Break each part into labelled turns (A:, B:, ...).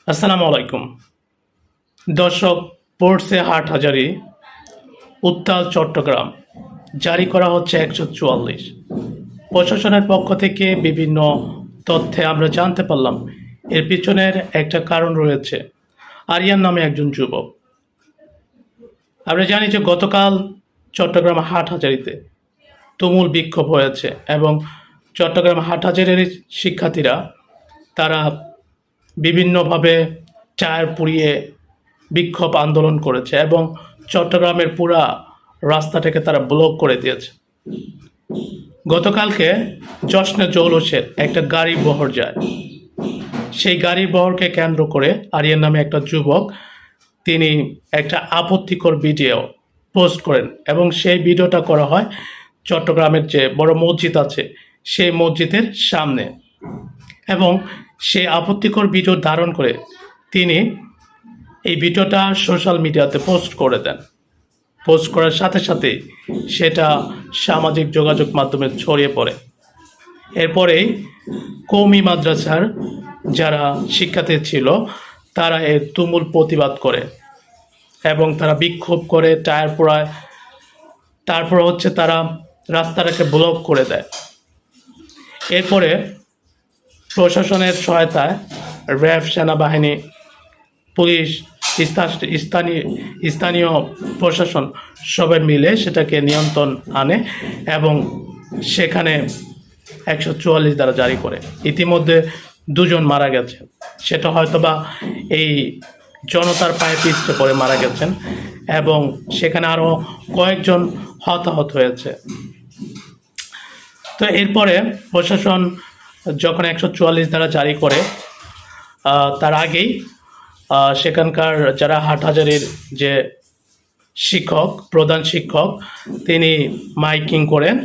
A: আসসালামু আলাইকুম দর্শক। পড়ছে হাটহাজারী, উত্তাল চট্টগ্রাম, জারি করা হচ্ছে 144। প্রশাসনের পক্ষ থেকে বিভিন্ন তথ্যে আমরা জানতে পারলাম এর পিছনের একটা কারণ রয়েছে। আরিয়ান নামে একজন যুবক, আমরা জানি যে গতকাল চট্টগ্রাম হাটহাজারীতে তুমুল বিক্ষোভ হয়েছে এবং চট্টগ্রাম হাটহাজারীর শিক্ষার্থীরা তারা বিভিন্নভাবে টায়ার পুড়িয়ে বিক্ষোভ আন্দোলন করেছে এবং চট্টগ্রামের পুরা রাস্তাটাকে তারা ব্লক করে দিয়েছে। গতকালকে জশ্নে জৌলুসের একটা গাড়ি বহর যায়, সেই গাড়ির বহরকে কেন্দ্র করে আরিয়ান নামে একটা যুবক তিনি একটা আপত্তিকর ভিডিও পোস্ট করেন এবং সেই ভিডিওটা করা হয় চট্টগ্রামের যে বড় মসজিদ আছে সেই মসজিদের সামনে। এবং সেই আপত্তিকর ভিডিও ধারণ করে তিনি এই ভিডিওটা সোশ্যাল মিডিয়াতে পোস্ট করে দেন। পোস্ট করার সাথে সাথে সেটা সামাজিক যোগাযোগ মাধ্যমে ছড়িয়ে পড়ে। এরপরেই কওমি মাদ্রাসার যারা শিক্ষার্থী ছিল তারা এর তুমুল প্রতিবাদ করে এবং তারা বিক্ষোভ করে, টায়ার পোড়ায়, তারপর হচ্ছে তারা রাস্তাটাকে ব্লক করে দেয়। এরপরে প্রশাসনের সহায়তায় র্যাব, সেনাবাহিনী, পুলিশ, স্থানীয় প্রশাসন সবাই মিলে সেটাকে নিয়ন্ত্রণ আনে এবং সেখানে 144 দ্বারা জারি করে। ইতিমধ্যে 2 জন মারা গেছে, সেটা হয়তোবা এই জনতার পায়ে পিছতে পড়ে মারা গেছেন এবং সেখানে আরও কয়েকজন হতাহত হয়েছে। তো এরপরে প্রশাসন যখন 144 দ্বারা জারি করে তার আগেই সেখানকার যারা হাটহাজারীর যে শিক্ষক, প্রধান শিক্ষক, তিনি মাইকিং করেন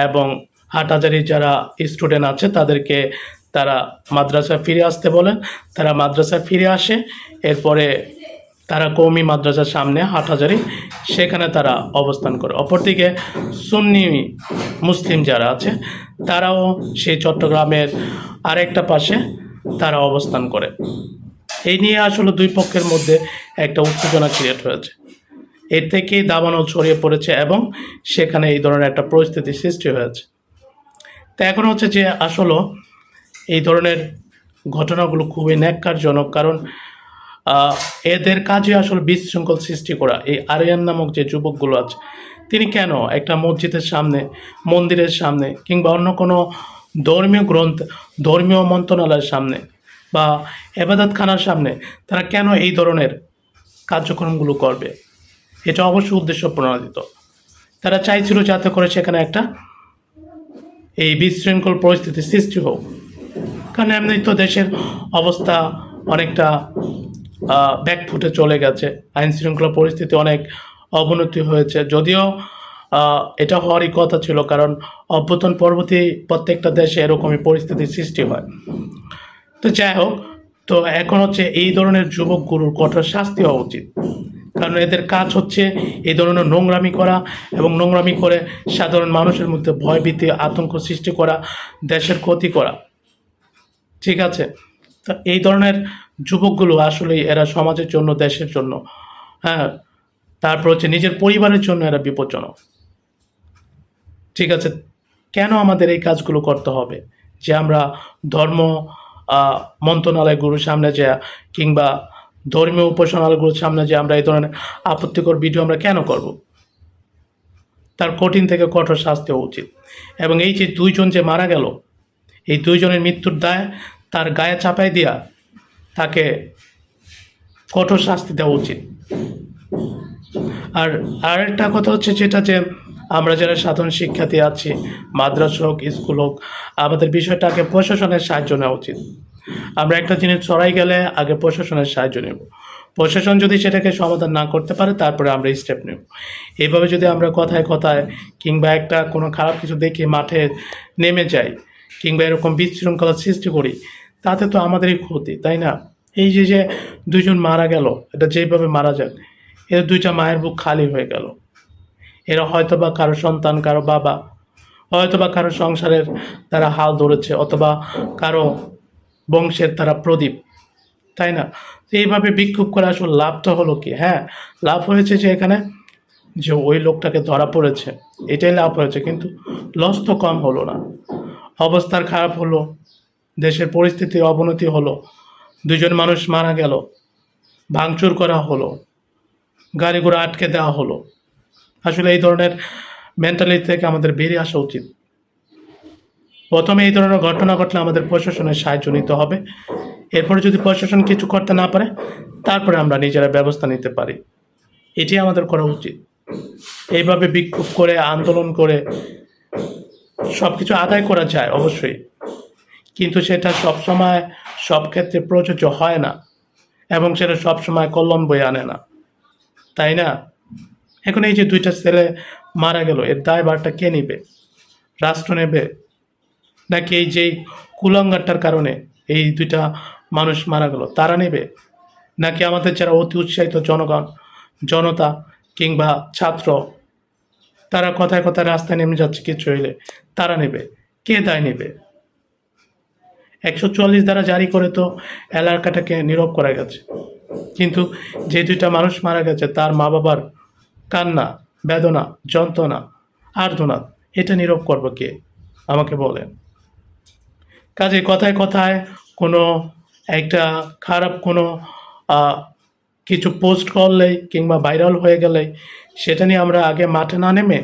A: এবং হাটহাজারীর যারা স্টুডেন্ট আছে তাদেরকে তারা মাদ্রাসায় ফিরে আসতে বলেন। তারা মাদ্রাসায় ফিরে আসে। এরপরে তারা কওমি মাদ্রাসার সামনে হাটহাজারী সেখানে তারা অবস্থান করে। অপরদিকে সুন্নি মুসলিম যারা আছে তারাও সেই চট্টগ্রামের আরেকটা পাশে তারা অবস্থান করে। এই নিয়ে আসলে দুই পক্ষের মধ্যে একটা উত্তেজনা ক্রিয়েট হয়েছে। এর থেকেই দাবানল ছড়িয়ে পড়েছে এবং সেখানে এই ধরনের একটা পরিস্থিতি সৃষ্টি হয়েছে। তো এখন হচ্ছে যে আসলে এই ধরনের ঘটনাগুলো খুবই ন্যাক্কারজনক, কারণ এদের কাজে আসলে বিশৃঙ্খল সৃষ্টি করা। এই আরিয়ান নামক যে যুবকগুলো আছে তিনি কেন একটা মসজিদের সামনে, মন্দিরের সামনে কিংবা অন্য কোনো ধর্মীয় মন্ত্রণালয়ের সামনে বা এবাদতখানার সামনে তারা কেন এই ধরনের কার্যক্রমগুলো করবে? এটা অবশ্যই উদ্দেশ্য প্রণোদিত। তারা চাইছিল যাতে করে সেখানে একটা এই বিশৃঙ্খল পরিস্থিতি সৃষ্টি হোক, কারণ এমনি তো দেশের অবস্থা অনেকটা ব্যাকফুটে চলে গেছে, আইন শৃঙ্খলা পরিস্থিতি অনেক অবনতি হয়েছে। যদিও এটা হওয়ারই কথা ছিল, কারণ অভ্যুত্থান পরবর্তী প্রত্যেকটা দেশে এরকমই পরিস্থিতির সৃষ্টি হয়। তো যাই হোক, তো এখন হচ্ছে এই ধরনের যুবকগুলোর কঠোর শাস্তি হওয়া উচিত, কারণ এদের কাজ হচ্ছে এই ধরনের নোংরামি করা এবং নোংরামি করে সাধারণ মানুষের মধ্যে ভয়ভীতি, আতঙ্ক সৃষ্টি করা, দেশের ক্ষতি করা। ঠিক আছে, তো এই ধরনের যুবকগুলো আসলেই এরা সমাজের জন্য, দেশের জন্য, হ্যাঁ, তারপর হচ্ছে নিজের পরিবারের জন্য এরা বিপজ্জনক। ঠিক আছে, কেন আমাদের এই কাজগুলো করতে হবে যে আমরা ধর্ম মন্ত্রণালয়গুলোর সামনে যে কিংবা ধর্মীয় উপাসনালয়গুলোর সামনে যে আমরা এই ধরনের আপত্তিকর ভিডিও আমরা কেন করব? তার কঠিন থেকে কঠোর শাস্তি হওয়া উচিত। এবং এই যে 2 জন যে মারা গেল, এই 2 জনের মৃত্যুর দায় তার গায়ে চাপাই দিয়া তাকে কঠোর শাস্তি দেওয়া উচিত। আর আরেকটা কথা হচ্ছে যেটা যে আমরা যারা সাধারণ শিক্ষার্থী আছি, মাদ্রাসা হোক, স্কুল হোক, আমাদের বিষয়টাকে প্রশাসনের সাহায্য নেওয়া উচিত। আমরা একটা জিনিস ছড়াই গেলে আগে প্রশাসনের সাহায্য নেব। প্রশাসন যদি সেটাকে সমাধান না করতে পারে তারপরে আমরা স্টেপ নেব। এইভাবে যদি আমরা কথায় কথায় কিংবা একটা কোনো খারাপ কিছু দেখে মাঠে নেমে যাই কিংবা এরকম বিশৃঙ্খলা সৃষ্টি করি, তাতে তো আমাদেরই ক্ষতি, তাই না? এই যে 2 জন মারা গেল, এটা যেভাবে মারা যাক, এর 2টা মায়ের বুক খালি হয়ে গেল। এরা হয়তো বা কারো সন্তান, কারো বাবা, হয়তো বা কারো সংসারের তারা হাল ধরেছে, অথবা কারো বংশের তারা প্রদীপ। তাই না? তো এইভাবে বিক্ষোভ করে আসলে লাভটা হলো কি? হ্যাঁ, লাভ হয়েছে যে এখানে যে ওই লোকটাকে ধরা পড়েছে, এটাই লাভ হয়েছে, কিন্তু লস তো কম হলো না। অবস্থার খারাপ হলো, দেশের পরিস্থিতির অবনতি হলো, ২ জন মানুষ মারা গেল, ভাঙচুর করা হলো, গাড়ি ঘোড়া আটকে দেওয়া হলো। আসলে এই ধরনের মেন্টালিটি থেকে আমাদের বেরিয়ে আসা উচিত। প্রথমে এই ধরনের ঘটনা ঘটলে আমাদের প্রশাসনের সাহায্য নিতে হবে। এরপরে যদি প্রশাসন কিছু করতে না পারে, তারপরে আমরা নিজেরা ব্যবস্থা নিতে পারি। এটি আমাদের করা উচিত। এইভাবে বিক্ষোভ করে, আন্দোলন করে সব কিছু আদায় করা যায় অবশ্যই, কিন্তু সেটা সবসময় সব ক্ষেত্রে প্রযোজ্য হয় না, এবং সেটা সবসময় কল্যাণ বয়ে আনে না, তাই না? এখন এই যে 2টা ছেলে মারা গেল, এর দায়ভারটা কে নিবে? রাষ্ট্র নেবে? নাকি এই যে কুলাঙ্গারটার কারণে এই 2টা মানুষ মারা গেল তারা নেবে? নাকি আমাদের যারা অতি উৎসাহিত জনগণ, জনতা কিংবা ছাত্র, তারা কথায় কথায় রাস্তায় নেমে যাচ্ছে কিছু হইলে, তারা নেবে? কে দায় নেবে? 144 দ্বারা জারি করে তো এলাকাটাকে নীরব করা গেছে, কিন্তু যে 2টা মানুষ মারা গেছে তার মা বাবার কান্না, বেদনা, যন্ত্রণা, আর্তনাদ, এটা নীরব করবো কে? আমাকে বলেন। কাজে কথায় কথায় কোনো একটা খারাপ কোনো আহ, কিছু পোস্ট করলেই কিংবা ভাইরাল হয়ে গেলেই সেটা নিয়ে আমরা আগে মাঠে না নেমে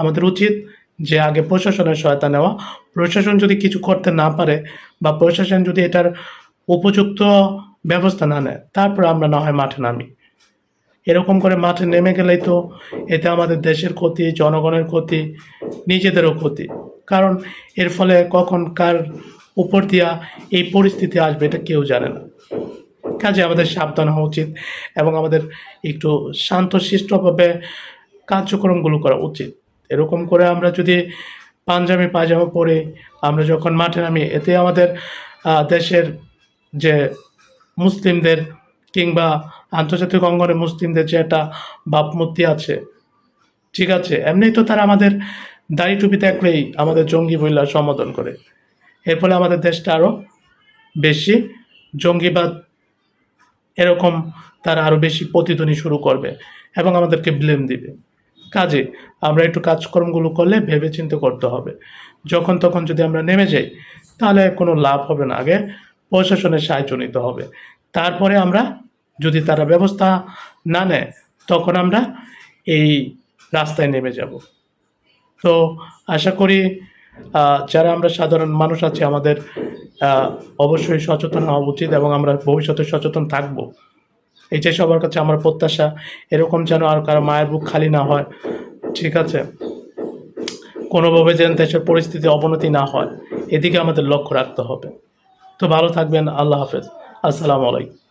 A: আমাদের উচিত যে আগে প্রশাসনের সহায়তা নেওয়া। প্রশাসন যদি কিছু করতে না পারে বা প্রশাসন যদি এটার উপযুক্ত ব্যবস্থা না নেয়, তারপর আমরা না হয় মাঠে নামি। এরকম করে মাঠে নেমে গেলেই তো এতে আমাদের দেশের ক্ষতি, জনগণের ক্ষতি, নিজেদেরও ক্ষতি। কারণ এর ফলে কখন কার উপর দিয়া এই পরিস্থিতি আসবে এটা কেউ জানে না। কাজে আমাদের সাবধান হওয়া উচিত এবং আমাদের একটু শান্তশিষ্টভাবে কার্যক্রমগুলো করা উচিত। এরকম করে আমরা যদি পাঞ্জাবি পায়জামা পরে আমরা যখন মাঠে নামি, এতে আমাদের দেশের যে মুসলিমদের কিংবা আন্তর্জাতিক অঙ্গনে মুসলিমদের যে একটা ভাবমূর্তি আছে, ঠিক আছে, এমনি তো তারা আমাদের দাড়ি টুপি থাকলেই আমাদের জঙ্গি বইলা সম্বোধন করে। এর ফলে আমাদের দেশটা আরও বেশি জঙ্গিবাদ এরকম তারা আরও বেশি প্রতিধ্বনি শুরু করবে এবং আমাদেরকে ব্লেম দিবে। কাজে আমরা একটু কাজকর্মগুলো করলে ভেবে চিন্তে করতে হবে। যখন তখন যদি আমরা নেমে যাই তাহলে কোনো লাভ হবে না। আগে প্রশাসনের সাহায্য নিতে হবে, তারপরে আমরা যদি তারা ব্যবস্থা না নেয় তখন আমরা এই রাস্তায় নেমে যাব। তো আশা করি যারা আমরা সাধারণ মানুষ আছি আমাদের অবশ্যই সচেতন হওয়া উচিত এবং আমরা ভবিষ্যতে সচেতন থাকব। এইটাই সবার কাছে আমার প্রত্যাশা। এরকম যেন আর কারো মায়ের বুক খালি না হয়, ঠিক আছে? কোনোভাবে যেন দেশের পরিস্থিতি অবনতি না হয়, এদিকে আমাদের লক্ষ্য রাখতে হবে। তো ভালো থাকবেন। আল্লাহ হাফেজ। আসসালামু আলাইকুম।